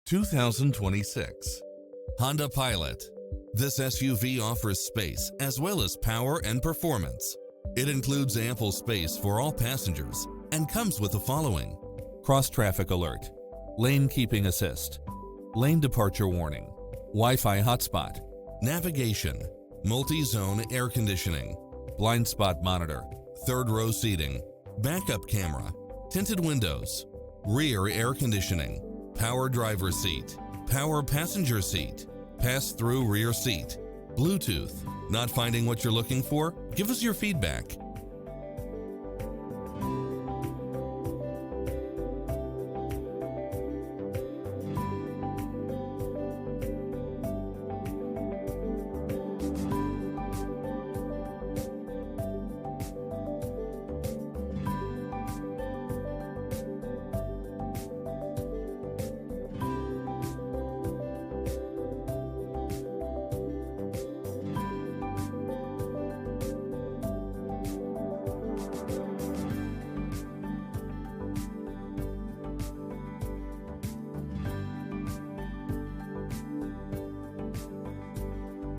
2026 Honda Pilot. This SUV offers space as well as power and performance. It includes ample space for all passengers and comes with the following: cross-traffic alert, lane keeping assist, lane departure warning, Wi-Fi hotspot, navigation, multi-zone air conditioning, blind spot monitor, third row seating, backup camera, tinted windows, rear air conditioning, power driver seat, power passenger seat, pass-through rear seat, Bluetooth. Not finding what you're looking for? Give us your feedback.